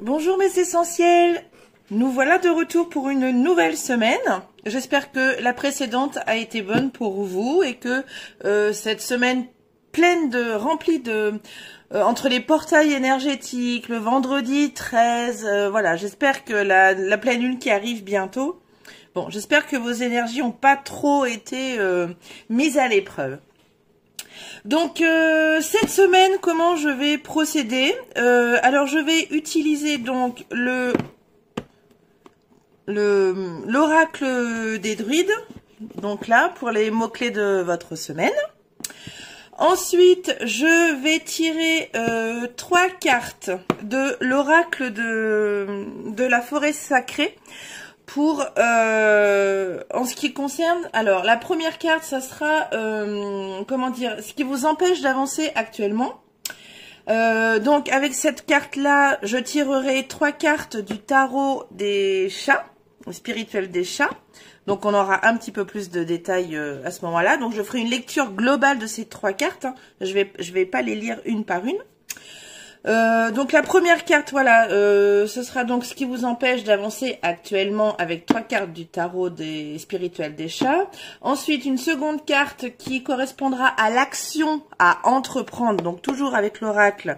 Bonjour mes essentiels, nous voilà de retour pour une nouvelle semaine. J'espère que la précédente a été bonne pour vous et que cette semaine remplie de entre les portails énergétiques, le vendredi 13, voilà, j'espère que la pleine lune qui arrive bientôt. Bon, j'espère que vos énergies n'ont pas trop été mises à l'épreuve. Donc cette semaine, comment je vais procéder? Alors je vais utiliser donc l'oracle des druides, donc là pour les mots-clés de votre semaine. Ensuite, je vais tirer 3 cartes de l'oracle de la forêt sacrée. Pour en ce qui concerne, alors la première carte, ça sera comment dire, ce qui vous empêche d'avancer actuellement. Donc avec cette carte là, je tirerai 3 cartes du tarot des chats, spirituel des chats. Donc on aura un petit peu plus de détails à ce moment-là. Donc je ferai une lecture globale de ces 3 cartes, hein. Je vais pas les lire une par une. Donc la première carte, voilà, ce sera donc ce qui vous empêche d'avancer actuellement avec 3 cartes du tarot des spirituels des chats. Ensuite, une seconde carte qui correspondra à l'action à entreprendre, donc toujours avec l'oracle.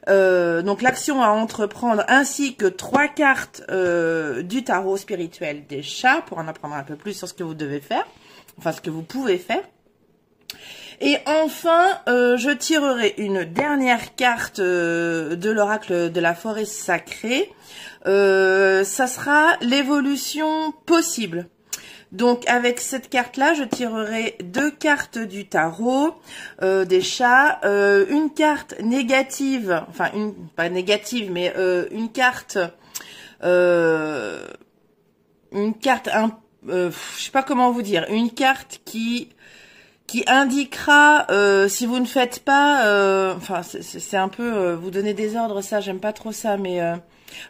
Donc l'action à entreprendre, ainsi que 3 cartes du tarot spirituel des chats pour en apprendre un peu plus sur ce que vous devez faire, enfin ce que vous pouvez faire. Et enfin, je tirerai une dernière carte de l'oracle de la forêt sacrée. Ça sera l'évolution possible. Donc avec cette carte-là, je tirerai 2 cartes du tarot des chats, une carte négative, enfin pas négative, mais une carte, je sais pas comment vous dire, une carte qui indiquera si vous ne faites pas, enfin c'est un peu vous donner des ordres, ça j'aime pas trop ça, mais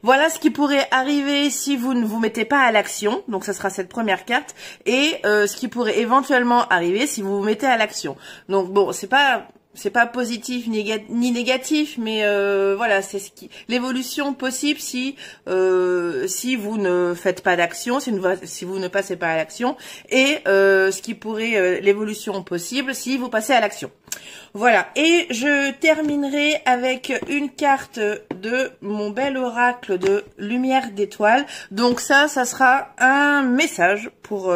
voilà ce qui pourrait arriver si vous ne vous mettez pas à l'action. Donc ça sera cette première carte, et ce qui pourrait éventuellement arriver si vous vous mettez à l'action. Donc bon, c'est pas positif ni négatif, mais voilà, c'est l'évolution possible si vous ne faites pas d'action, si vous ne passez pas à l'action, et ce qui pourrait l'évolution possible si vous passez à l'action. Voilà, et je terminerai avec une carte de mon bel oracle de lumière d'étoiles. Donc ça sera un message pour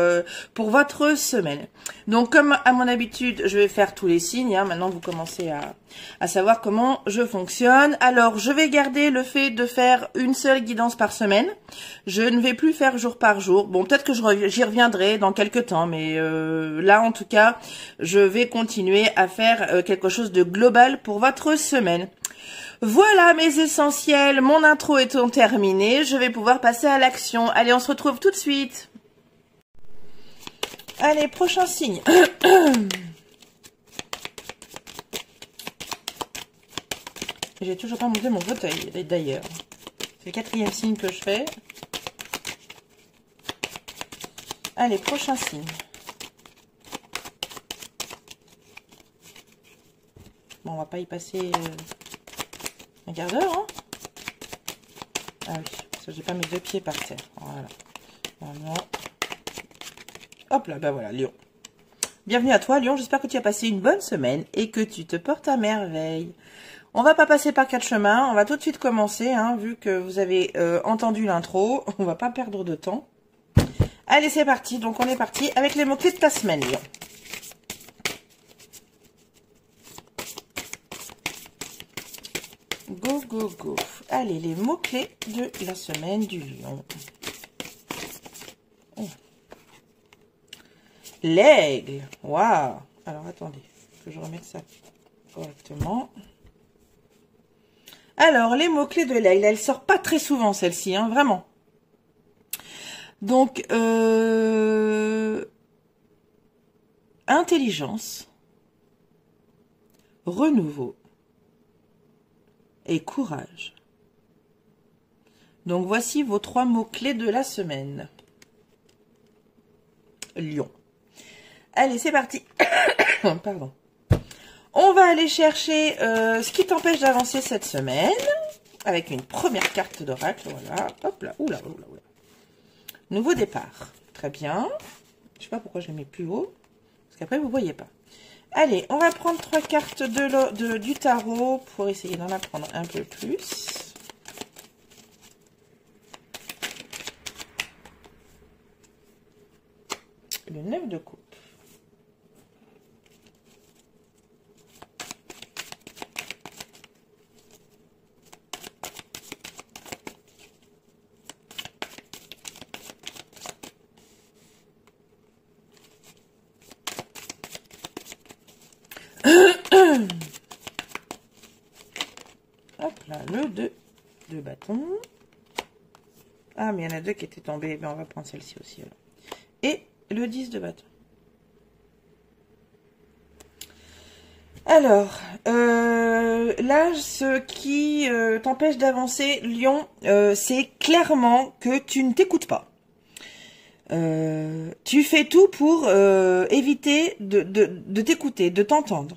votre semaine. Donc comme à mon habitude, je vais faire tous les signes, hein. Maintenant vous commencez à savoir comment je fonctionne. Alors je vais garder le fait de faire une seule guidance par semaine. Je ne vais plus faire jour par jour. Bon, peut-être que j'y reviendrai dans quelques temps, mais là en tout cas, je vais continuer à faire quelque chose de global pour votre semaine. Voilà mes essentiels, mon intro étant terminée, je vais pouvoir passer à l'action. Allez, on se retrouve tout de suite. Allez, prochain signe. J'ai toujours pas monté mon fauteuil, d'ailleurs. C'est le 4e signe que je fais. Allez, prochain signe. Bon, on va pas y passer un quart d'heure, hein. Ah oui, parce que j'ai pas mes 2 pieds par terre. Voilà. Voilà. Hop là, ben voilà, Lion. Bienvenue à toi, Lion. J'espère que tu as passé une bonne semaine et que tu te portes à merveille. On va pas passer par 4 chemins. On va tout de suite commencer, hein, vu que vous avez entendu l'intro. On va pas perdre de temps. Allez, c'est parti. Donc, on est parti avec les mots-clés de ta semaine, Lion. Go, go, go. Allez, les mots-clés de la semaine du lion. Oh. L'aigle. Waouh. Alors, attendez. Que je remette ça correctement. Alors, les mots-clés de l'aigle. Elle sort pas très souvent, celle-ci, hein, vraiment. Donc, intelligence, renouveau et courage. Donc voici vos 3 mots-clés de la semaine. Lion. Allez, c'est parti. Pardon. On va aller chercher ce qui t'empêche d'avancer cette semaine. avec une première carte d'oracle. Voilà, hop là, oula, oula, oula. Nouveau départ. Très bien. Je sais pas pourquoi je les mets plus haut. Parce qu'après, vous voyez pas. Allez, on va prendre 3 cartes du tarot pour essayer d'en apprendre un peu plus. Le 9 de coupe. Hop là, le 2 de bâton. Ah, mais il y en a 2 qui étaient tombés. Mais on va prendre celle-ci aussi. Alors. Et le 10 de bâton. Alors, là, ce qui t'empêche d'avancer, Lion, c'est clairement que tu ne t'écoutes pas. Tu fais tout pour éviter de t'écouter, de t'entendre,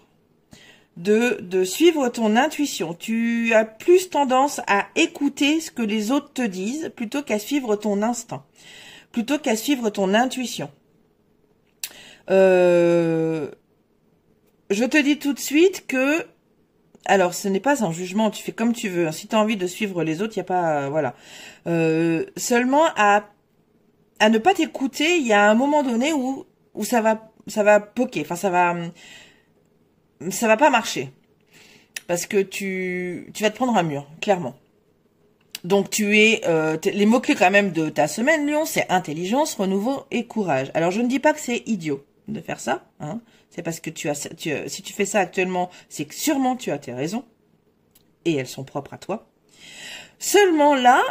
de suivre ton intuition. Tu as plus tendance à écouter ce que les autres te disent plutôt qu'à suivre ton instinct, plutôt qu'à suivre ton intuition. Je te dis tout de suite que, alors ce n'est pas un jugement, tu fais comme tu veux. Si tu as envie de suivre les autres, il n'y a pas, voilà. Seulement à ne pas t'écouter, il y a un moment donné où ça va poquer, enfin ça va pas marcher. Parce que tu vas te prendre un mur, clairement. Donc tu es, les mots-clés quand même de ta semaine, Lion, c'est intelligence, renouveau et courage. Alors je ne dis pas que c'est idiot de faire ça, hein. C'est parce que si tu fais ça actuellement, c'est que sûrement tu as tes raisons. Et elles sont propres à toi. Seulement là,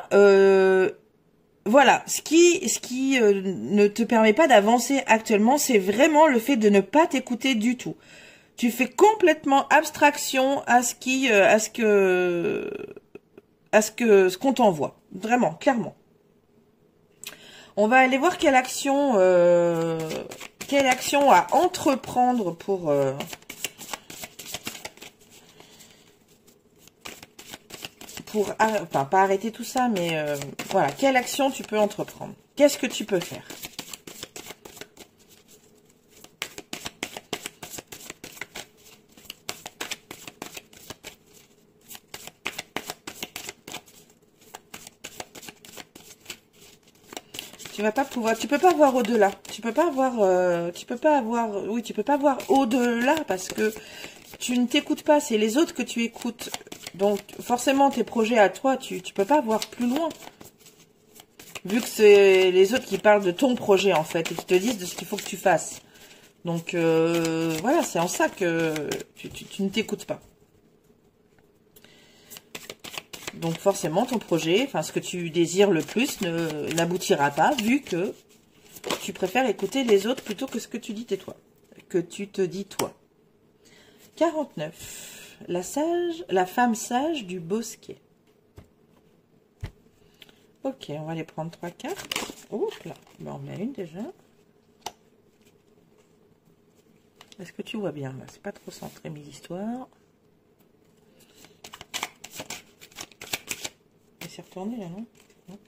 voilà, ce qui ne te permet pas d'avancer actuellement, c'est vraiment le fait de ne pas t'écouter du tout. Tu fais complètement abstraction à ce qu'on t'envoie. Vraiment, clairement. On va aller voir quelle action à entreprendre pour enfin, pas arrêter tout ça, mais voilà, quelle action tu peux entreprendre? Qu'est-ce que tu peux faire? Tu peux pas voir au-delà. Tu peux pas voir au-delà parce que tu ne t'écoutes pas. C'est les autres que tu écoutes. Donc, forcément, tes projets à toi, tu peux pas voir plus loin. Vu que c'est les autres qui parlent de ton projet, en fait, et qui te disent de ce qu'il faut que tu fasses. Donc, voilà, c'est en ça que tu ne t'écoutes pas. Donc forcément, ton projet, enfin ce que tu désires le plus, n'aboutira pas, vu que tu préfères écouter les autres plutôt que ce que tu dis toi. Que tu te dis toi. 49. La femme sage du bosquet. Ok, on va aller prendre 3 cartes. Oups là, ben, on met une déjà. Est-ce que tu vois bien là? C'est pas trop centré mes histoires. C'est retourné là, non? Non.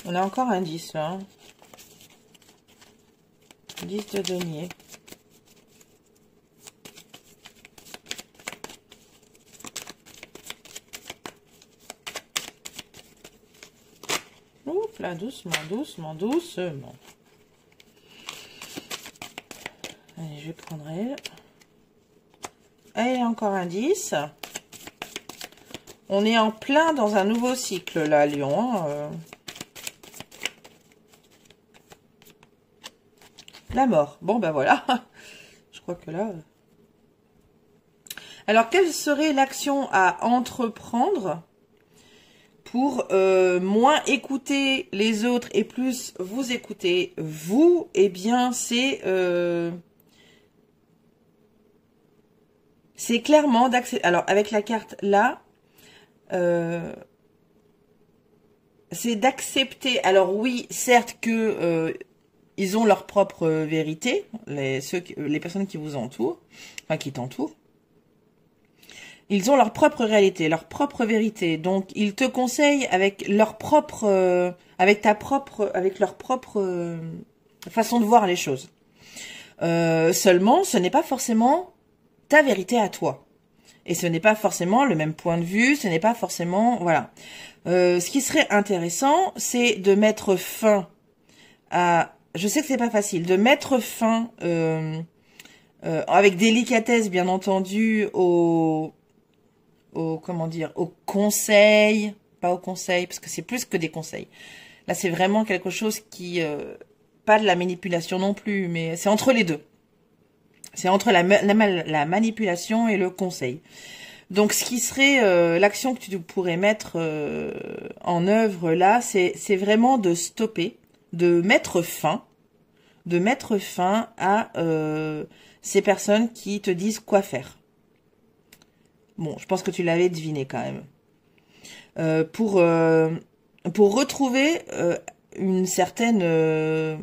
On a encore un 10 là. 10 de denier. Oups là, doucement, doucement, doucement. Allez, je prendrai. Allez, encore un 10. On est en plein dans un nouveau cycle là, Lion. La mort. Bon, ben voilà. Je crois que là... Alors, quelle serait l'action à entreprendre pour moins écouter les autres et plus vous écouter vous, eh bien c'est clairement d'accepter. Alors avec la carte là, c'est d'accepter. Alors oui, certes que ils ont leur propre vérité, les personnes qui vous entourent, enfin qui t'entourent. Ils ont leur propre réalité, leur propre vérité. Donc, ils te conseillent avec leur propre, avec leur propre façon de voir les choses. Seulement, ce n'est pas forcément ta vérité à toi. Et ce n'est pas forcément le même point de vue, ce n'est pas forcément, voilà. Ce qui serait intéressant, c'est de mettre fin à, je sais que c'est pas facile, de mettre fin, avec délicatesse, bien entendu, comment dire, au conseil, pas au conseil, parce que c'est plus que des conseils. Là, c'est vraiment quelque chose qui, pas de la manipulation non plus, mais c'est entre les deux. C'est entre la manipulation et le conseil. Donc, ce qui serait l'action que tu pourrais mettre en œuvre là, c'est vraiment de stopper, de mettre fin à ces personnes qui te disent quoi faire. Bon, je pense que tu l'avais deviné quand même. Pour retrouver une certaine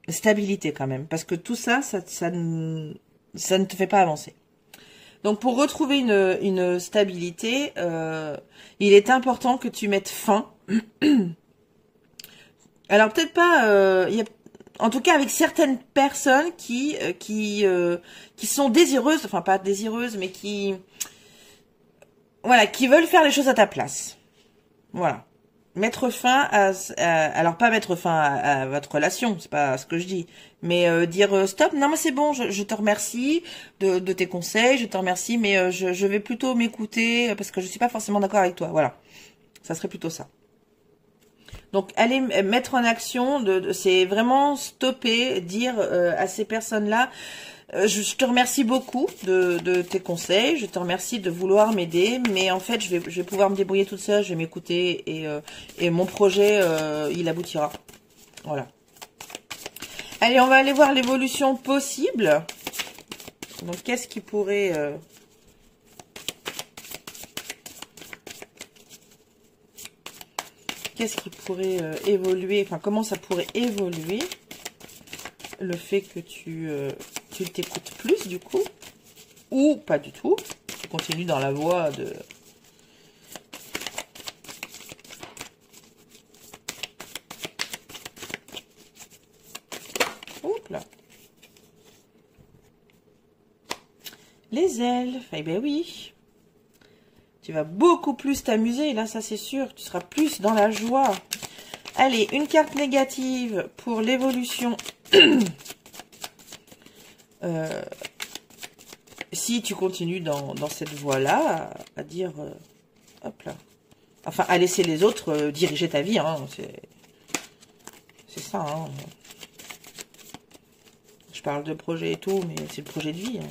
stabilité quand même. Parce que tout ça, ça ne te fait pas avancer. Donc pour retrouver une stabilité, il est important que tu mettes fin. Alors peut-être pas... en tout cas avec certaines personnes qui sont désireuses, enfin pas désireuses, mais qui veulent faire les choses à ta place. Voilà. Mettre fin alors pas mettre fin à votre relation, c'est pas ce que je dis, mais dire stop, non mais c'est bon, je te remercie de tes conseils, je te remercie, mais je vais plutôt m'écouter parce que je suis pas forcément d'accord avec toi. Voilà. Ça serait plutôt ça. Donc, aller mettre en action, c'est vraiment stopper, dire à ces personnes-là, je te remercie beaucoup de tes conseils, je te remercie de vouloir m'aider, mais en fait, je vais pouvoir me débrouiller toute seule, je vais m'écouter et mon projet, il aboutira. Voilà. Allez, on va aller voir l'évolution possible. Donc, qu'est-ce qui pourrait... Qu'est-ce qui pourrait évoluer, enfin comment ça pourrait évoluer le fait que tu t'écoutes plus du coup, ou pas du tout, tu continues dans la voie de... Oups là. Les elfes, eh ben oui. Tu vas beaucoup plus t'amuser, là, ça c'est sûr. Tu seras plus dans la joie. Allez, une carte négative pour l'évolution. Si tu continues dans cette voie-là, à dire... hop là. Enfin, à laisser les autres diriger ta vie. Hein, c'est ça. Hein. Je parle de projet et tout, mais c'est le projet de vie. Hein.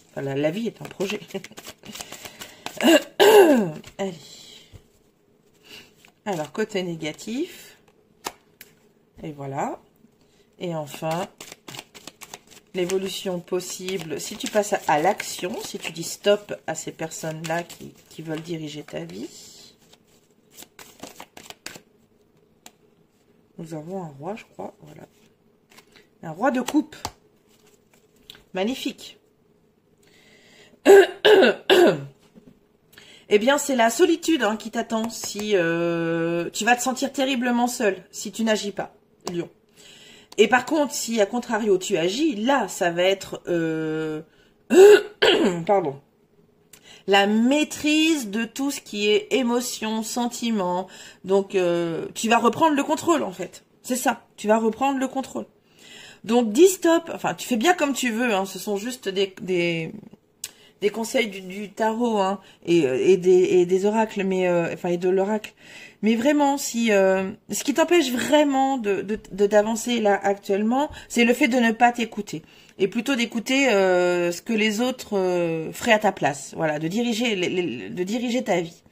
Enfin, la vie est un projet. Allez. Alors, côté négatif. Et voilà. Et enfin, l'évolution possible. Si tu passes à l'action, si tu dis stop à ces personnes-là qui veulent diriger ta vie. Nous avons un roi, je crois. Voilà. Un roi de coupe. Magnifique. Eh bien, c'est la solitude hein, qui t'attend si tu vas te sentir terriblement seul si tu n'agis pas, Lion. Et par contre, si à contrario tu agis, là, ça va être pardon, la maîtrise de tout ce qui est émotion, sentiment. Donc, tu vas reprendre le contrôle en fait. C'est ça, tu vas reprendre le contrôle. Donc, dis stop. Enfin, tu fais bien comme tu veux. Hein, ce sont juste des conseils du tarot hein, et des oracles, mais enfin et de l'oracle. Mais vraiment, si ce qui t'empêche vraiment d'avancer là actuellement, c'est le fait de ne pas t'écouter. et plutôt d'écouter ce que les autres feraient à ta place. Voilà, de diriger ta vie.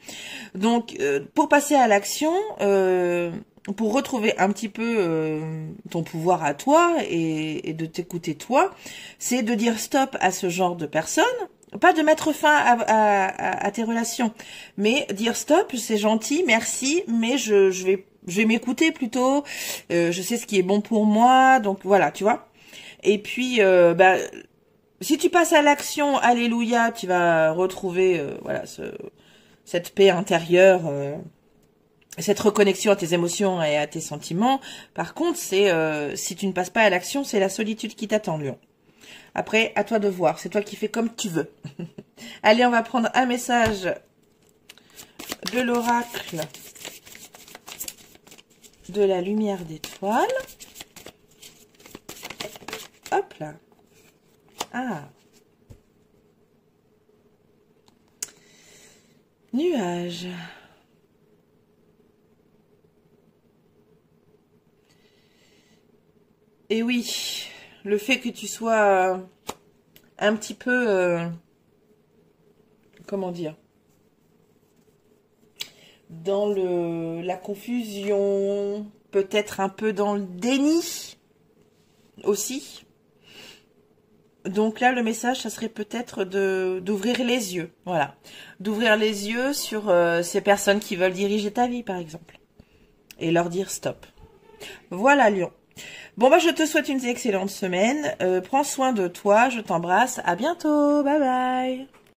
Donc, pour passer à l'action, pour retrouver un petit peu ton pouvoir à toi et de t'écouter toi, c'est de dire stop à ce genre de personnes. Pas de mettre fin à tes relations, mais dire stop, c'est gentil, merci, mais je vais m'écouter plutôt. Je sais ce qui est bon pour moi, donc voilà, tu vois. Et puis, si tu passes à l'action, alléluia, tu vas retrouver voilà cette paix intérieure, cette reconnexion à tes émotions et à tes sentiments. Par contre, c'est si tu ne passes pas à l'action, c'est la solitude qui t'attend, Lion. Après, à toi de voir. C'est toi qui fais comme tu veux. Allez, on va prendre un message de l'oracle de la lumière d'étoile. Hop là. Ah. Nuage. Et oui, le fait que tu sois un petit peu, comment dire, dans la confusion, peut-être un peu dans le déni aussi. Donc là, le message, ça serait peut-être d'ouvrir les yeux, voilà. D'ouvrir les yeux sur ces personnes qui veulent diriger ta vie, par exemple. Et leur dire stop. Voilà, Lion. Bon, bah, je te souhaite une excellente semaine. Prends soin de toi, je t'embrasse. À bientôt. Bye bye.